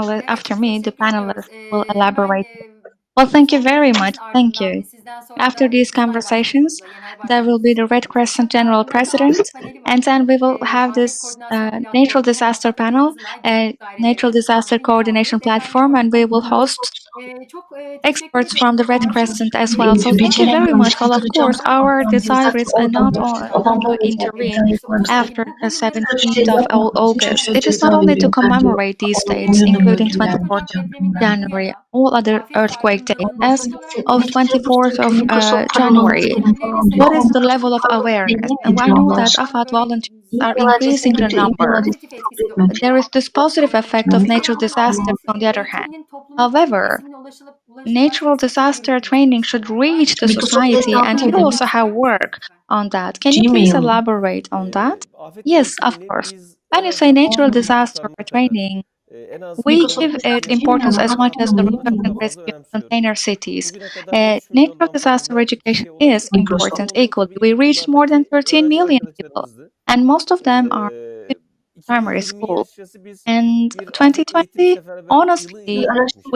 Evet, çok after me, the teşekkür ediyoruz. panelists will Hemen elaborate. Well, thank you son very bilgilerimiz much. Thank ardından you. sizin After these conversations, there will be the Red Crescent General President, and then we will have this natural disaster panel, natural disaster coordination platform, and we will host experts from the Red Crescent as well. So thank you very much. Well, of course, our desire is not to intervene after the 17th of August. It is not only to commemorate these dates, including 24th January, all other earthquake dates, as of 24th of January. What is the level of awareness? And I know that AFAD volunteers are increasing their number. There is this positive effect of natural disasters on the other hand. However, natural disaster training should reach the society, and you also have work on that. Can you please elaborate on that? Yes, of course. When you say natural disaster training, we give it importance as much as the research and rescue container cities. Natural disaster education is important equally. We reached more than 13 million people, and most of them are primary school. And Afet eğitim 2020, seferberlik yılı honestly, ilan etmiştik.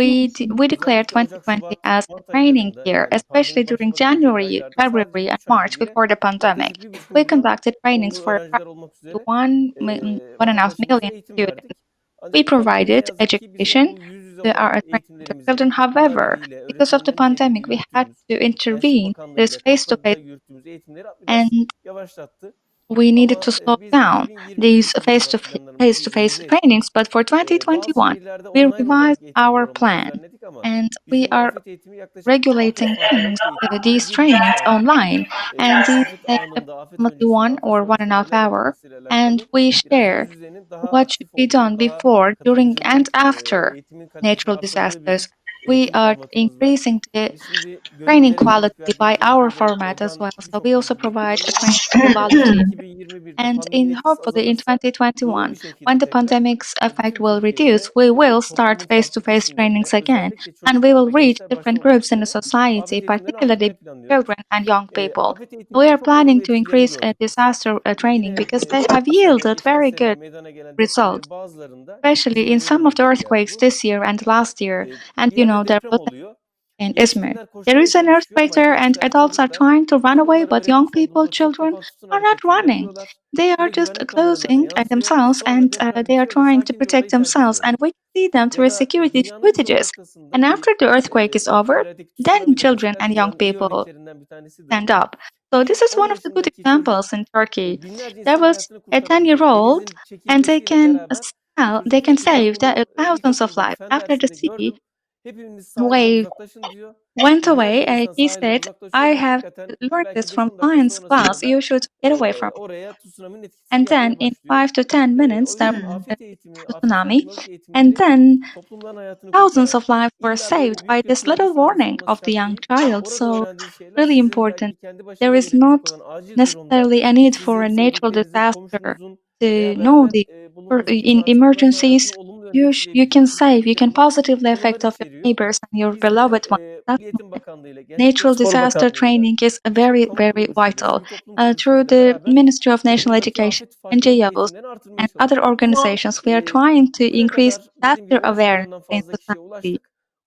we declared Özellikle 2020 Ocak, Şubat, as a Mart training aylarında year, yani especially pandemi during başlamadan önceki January, aylarda sadece February, and 3 ayda March bile before the pandemic. yaklaşık bir buçuk We milyon conducted trainings okullu for öğrenciler olmak üzere 1.5 million vatandaşlarımıza eğitim students. verdik. We Ancak pandemi ne provided yazık ki bizim education bu yüz yüze to olan our trained children. eğitimlerimizi okullar However, eliyle because of the öğretmenlerin eliyle pandemic, we had yürüttüğümüz, to Gençlik intervene Bakanlığı this ile face-to-face, kapsadıda yürüttüğümüz eğitimleri and biraz yavaşlattı. we needed to Ama slow biz down 2021 these için de AFAD planlarımızı bir face-to-face revize ettik. trainings. But for Bazı 2021, şehirlerde we online revised olarak eğitim our programları plan, düzenledik ama and we bizim are afet eğitimi yaklaşık afet regulating farkındalık eğitimi these 1,5 trainings saatlik online, and these afet take anında, afet approximately öncesinde, one afet or one and a sonrasında half neler hour, yapılmasıyla and alakalı we biraz share yüz yüzenin daha what should aktif be olduğu, done daha before, during, and katılımcının after eğitimin kalitesini natural arttırdığı bir disasters. We eğitim are formatımız var. increasing the Biz şimdi training gönüllülere örnek quality by verdiğimiz our eğitimde format as well. So we birçok also bilgiyi provide a kullanıyoruz. training to volunteer. 2021'de And pandeminin in etkisi hopefully in azalırsa yoğun 2021, bir şekilde when the tekrar pandemic's effect bütün will reduce, Türkiye'de we will start toplumun farklı face-to-face kesimlerine trainings again, özellikle and we çocuklar will ve reach gençler başta different olmak groups in the üzere society, afet eğitimlerini particularly arttırmayı planlıyoruz. children and young people. Afet We eğitimlerinin are çok olumlu planning to etkilerini increase gördük biz. disaster training Yine because they have bu sene, yielded geçen very sene good meydana gelen results, depremlerin bazılarında ki especially bizim in de some of the görevlerimizden bir yerde earthquakes bu. this year and last year. And Bir you yerde know, there deprem was oluyor. in Izmir. Yetişkinler There koşmaya is an çalışıyor earthquake ama there, and gençler, adults are çocuklar trying to run biz away, onlara but young öğretmiş people, olduğumuz o çift children, kafa tutsun are not hareketini running. yapıyorlar. They Bu are da just güvenlik kameralarına closing yansıyor. themselves, Sonra and deprem they are bitiyor ve trying to sakince orayı protect terk themselves. And ediyorlar. we see them Ya through da security dünyanın birçok footages. And noktasındaki after the earthquake is o over, ülkelerdeki then tsunami de children mesela and young dünyanın iyi people örneklerinden bir tanesidir. stand up. So Bir this is 10 one of the good yaşındaki çocuk examples in Turkey. binlerce There insanın was hayatını a kurtarabiliyor. 10-year-old, Denizin and they çekilmesiyle can beraber they çocuk can diyor ki ben save bunu thousands of ilkokulda lives fen after the dersinde sea gördüm. Hepimiz sahilden wave uzaklaşın diyor. went away. Binlerce insan He sahilden said, uzaklaşıyor I ve have hakikaten learned belki this from 5-10 dakika science sonrasına class. kadar You should get away from it. oraya tsunami'nin etkisi And then gelmeye in başlıyor. 5 to 10 minutes, O there yüzden was afet eğitimi, a afet tsunami. farkındalık And eğitimleri then toplumların hayatını thousands kurtaran, of lives were illa saved böyle by büyük bir this proje little sahnesi warning olması of the şart young değil. child. Orada So, öğrendiğiniz şeyler really sizin important. belki kendi There başınıza is gelebilecek not olan acil durumda necessarily a need for sizin, a natural sevdiklerinizin, disaster komşunuzun to veya know beraber the bulunduğunuz ekip in arkadaşlarınızın hayatını emergencies. olumlu yönde You can etkileyebilecek save, güzel, you can kendi positively konuları affect of your içeriyor. neighbors and your Biz de beloved ones. That's Milli why Bakanlığı ile Gençlik ve natural Spor disaster Bakanlığı ile training is birçok very, kamu very kuruluşuyla, vital. sivil toplum Through kuruluşlarıyla the beraber Ministry of National toplumdaki Education, afet farkındalık NGOs, eğitimlerini artırmaya and other çalışıyoruz. organizations, we are trying to Bugüne increase kadar dediğim disaster gibi 13 awareness milyondan in fazla kişiye society. ulaştık.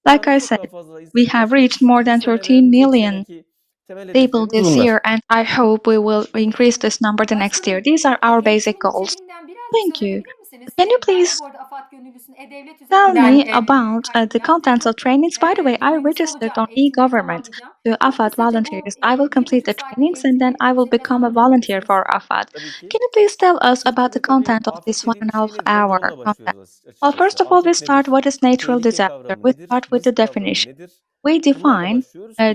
Like Umarım I çok said, daha fazla we insana have reached ulaşırız. more than İlk 13 ilk million seneki temel people hedeflerimiz this bunlar. year, and I hope we will increase this number the next year. These are our basic goals. Thank you. Can you please tell me about the contents of trainings? By the way, I registered on e-government to AFAD volunteers. I will complete the trainings and then I will become a volunteer for AFAD. Tabii ki. Can you please tell us about the Türkiye'de tabii content of this afet one and dediğimiz a şey half nedir? Önce hour onunla content? başlıyoruz Well, açıkçası. first of all, we Afet start nedir? what is natural Tehlike disaster. kavramı We nedir? start with the Risk kavramı definition. nedir? We Bunlarla define başlıyoruz ki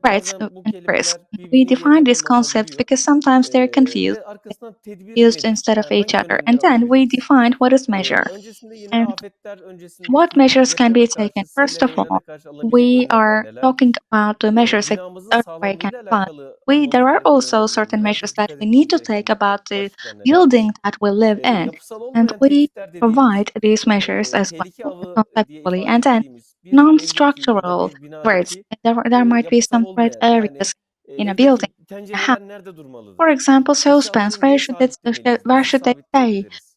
threats bazen bu and risk. kelimeler We birbiriyle define yerlere these concepts kullanılabiliyor. because sometimes they're confused, Ve arkasından tedbir used nedir? instead of Yani each hangi other. And önlemleri then we alabileceğiz? defined what is measure. Öncesinde yine And afetler what öncesindeki measures can be depreme taken? karşı, First selle, of heyelana all, karşı alınabilecek we önlemler are talking nelerdir? about the measures against Binamızın earthquake and sağlamlığıyla flood. alakalı There almamız are gereken also önlemler certain measures nelerdir? that Dikkat we need etmemiz to gereken take about the başlıklar nelerdir? building that we live in, Yapısal and olmayan we tehditler dediğimiz, provide these measures as tehlike well avı diye conceptually. ifade And then ettiğimiz bir evdeki ya da non-structural bir threats. binadaki There might be yapısal some threat olmayan yani areas in a building. evdeki tencereler nerede For durmalıdır? example, Eşyaları saucepans. niye sabitlemeliyiz? Where Nasıl should they stay? sabitleyebiliriz?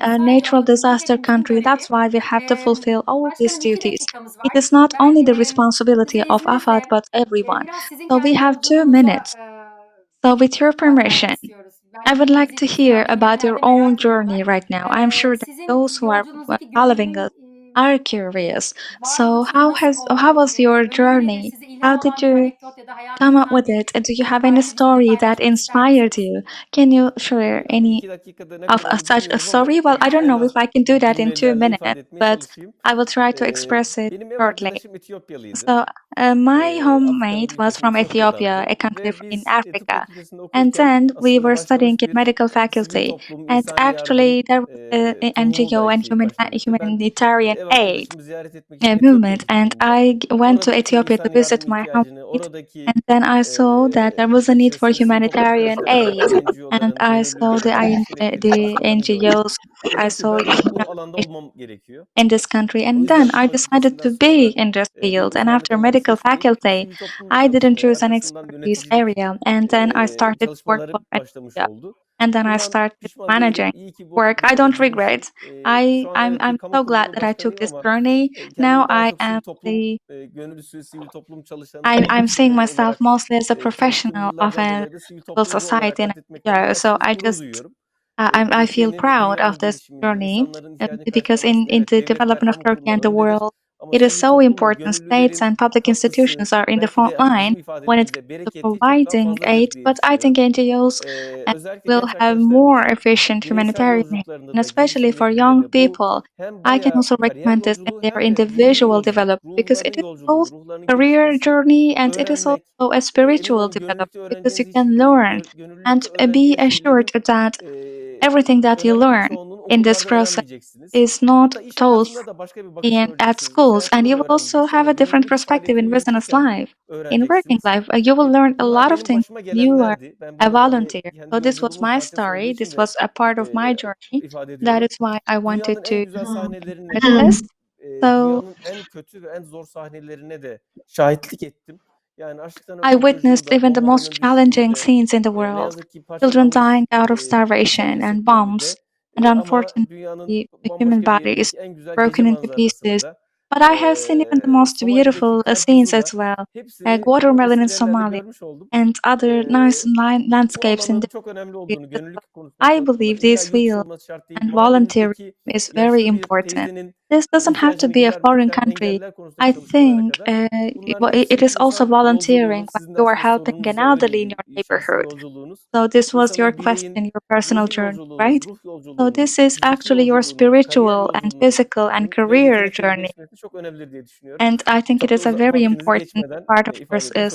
a natural disaster country. That's why we have to fulfill all these duties. It is not only the responsibility of AFAD, but everyone. So we have 2 minutes. So with your permission, I would like to hear about your own journey right now. I'm sure that those who are following us are curious. Var mı? So Çünkü nasıl how oldu? was your Bölümle journey? sizi How ilham did alan bir you anekdot ya da come up hayatınızdan with bir it? Do you have any parça bizimle story that paylaşmak ister inspired misiniz? you? Can you share Tabii any 2 dakikada ne of kadar olur such a bilmiyorum ama story? Well, I don't en know if az I can do that in two cümlelerle minutes, ifade etmeye but çalışayım. I will try to express it Benim ev shortly. arkadaşım Etiyopyalıydı. So, my Afrika'nın hoommate bir was ülkesinde, from Ethiopia, Etiyopya'dandı a country ve in biz, tıp Africa. fakültesinde And okurken then we aslında were studying başlamış in bir medical sivil faculty. toplum, And insani yardım, actually, there was an tohumu NGO and belki başlamıştı. Ben, humanitarian ev aid arkadaşımı ziyaret etmek için Etiyopya'ya movement. And gittiğimde I went to oradaki Ethiopia to insani visit yardım my ihtiyacını, housemate. And oradaki, then I saw that there was a need işte for sivil toplum humanitarian kuruluşlarının, aid. And NGO'ların, I saw gönüllülerin el üstünde the katkılarını gördüm. NGOs. I Dedim ki saw ben bu alanda humanitarian olmam gerekiyor. in this country. O And then yüzden tıp I decided fakültesinden to be sonra in this bir field. And uzmanlık after alanı medical seçtim. faculty, Sivil toplumda I didn't çalışmaya, choose an arkasından expertise yöneticilik area. And then I started to work for çalışmalarım a başlamış job. oldu. And then I Bundan started pişman değilim. managing İyi ki work. bu I yola don't girmişim. regret. Şu an evet bir I'm kamu so glad kurumunun that I took başkanıyım this ama journey. Now kendimi daha I çok am sivil toplum the gönüllüsü, sivil toplum çalışanı I'm seeing myself olarak mostly as a çalıştığım professional of yıllardan a dolayı da sivil civil toplumcu society olarak and adetmekten de NGO. So açıkçası gurur duyuyorum. I feel Türkiye'nin, proud of dünyanın this gelişiminde, journey insanların ihtiyacını because karşılamasında in evet the devletler, development of kamu Turkey and kurumları the öndedir. world, Ama it is sivil so toplum ve important. States gönüllülerin and public katkısı institutions are in the belki front de az önce line de ifade when it ettiğinizde comes to bereketli çok daha providing aid, fazladır diye but I think düşünüyorum. NGOs Özellikle will genç have arkadaşlarım more için efficient bireysel humanitarian aid, and yolculuklarında da, especially for gelişimlerinde young de bu people. hem I can bayağı also kariyer recommend this in yolculuğu their hem de ruhi individual yolculuk, development because ruhların it is yolculuğu, both ruhların career gelişmesi, journey and it is öğrenmek. also a Emin spiritual olun development gönüllülükte because you öğreneceğiniz can hiçbir learn and gönüllülükte be öğreneceğiniz assured şeylerin that everything that you önemli bir learn çoğunluğunu in this okullarda process öğrenmeyeceksiniz. is not Hatta iş taught hayatında da başka bir bakış in at göreceksiniz. İş schools, and hayatında you da will also öğreneceksiniz have ama a different gönüllülük perspective in faaliyetini business yürütürken life, in working öğreneceksiniz. life. You will learn a Bunlar lot of benim things başıma when you are gelenlerdi. Ben a bunu hani volunteer. kendi So this was yolculuğumun my parçası olduğu story. için This de was a part of my journey. ifade That ediyorum. is why I wanted Dünyanın en to güzel sahnelerine, write this. So dünyanın en kötü ve en zor sahnelerine de şahitlik ettim. Yani açlıktan I ölen witnessed çocuğu da even the most bombaların challenging düştüğünde, scenes in the ne world, yazık ki children parçalanmış dying out of insan starvation and cesetlerini bombs, de and ama dünyanın unfortunately, the human bambaşka bir body is yerindeki en güzel gece broken into manzarasını pieces. da But I have seen even the most Somali'deki beautiful kar scenes tuzu as da well, hepsini bu watermelon in vesilelerle Somalia görmüş oldum. and other nice Bu landscapes in alanın the çok önemli area. olduğunu, So gönüllülük konusunda I çalışmaların believe illa this yurt dışı field olması şart değil. and volunteerism Mahallenizdeki is very yaşlı bir important. teyzenin This doesn't have to ihtiyacını be a foreign gidermekten country. engelliler konusundaki I çalışmalara think kadar bunların it hepsi is also insan volunteering yolculuğunun, when sizin de you are aslında helping an sorunuzla elderly in öyleydi, your şahsi neighborhood. yolculuğunuz. So this was your İnsanın, question, bireyin your personal ruhi journey, yolculuğunun, right? ruh So yolculuğunun, this is fiziki actually your yolculuğunun, kariyer spiritual and yolculuğunun physical and belki career de journey. kökleşmesi çok önemlidir diye düşünüyorum. And I think it Çok da is a very vaktinizi important geçmeden part of ifade etmiş olayım.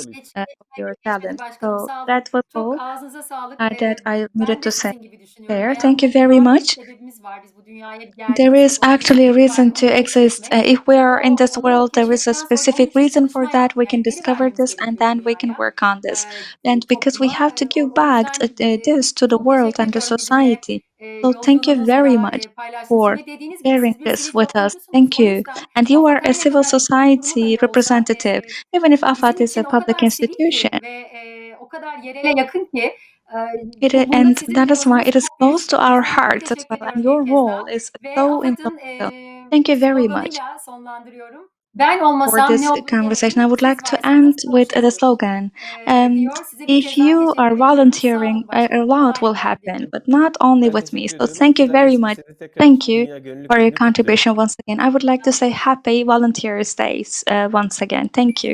of your Geçmedi talent. başkanım, So sağ olun. that was Çok all ağzınıza sağlık. that I needed Ben to de say sizin gibi düşünüyorum. there. Thank you Hayatımızda very var bir much. sebebimiz var. Biz bu dünyaya There geldiğimiz is actually a reason itibaren to onu exist. keşfetmek. If we are in this Onu world, there is a keşfettikten sonra onun specific için reason for çalışma that. We can geri discover vermemiz this and gerekiyor then we can dünyaya, work on this. And because we topluma. have to give O back yüzden this to the çok world teşekkür and the ediyorum bizimle society. So thank you very yolculuğunuzda much paylaştığınız için for ve dediğiniz gibi sharing siz bir this sivil with us. toplumcusunuz. Thank O you. yüzden And you AFAD are a her ne civil kadar bir kamu kurumu society dahi olsa representative, even if bizim AFAD is a için o public kadar sivil institution. ki ve o kadar yerele yakın ki bunda And sizin that is why rolünüz it is çok büyük. close to O our yüzden çok hearts as teşekkür well. And ediyorum bir your kez daha role is ve so AFAD'ın influential. Thank you very much sloganıyla sonlandırıyorum. Ben for olmasam this ne olur conversation. I gerisin, would siz like to varsanız end çok with şey the olur slogan diyor. Size bir if kez daha you are teşekkür ediyorum. Sağ volunteering, olun a başkanım. lot will Kolay gelsin. happen, but not only Ben with me. teşekkür So ediyorum. thank you Sizlerle very şimdi much. tekrar Thank you Dünya Gönüllülük for your Günü'nü kutluyorum. contribution once again. I would like to say happy Volunteers Days once again. Thank you.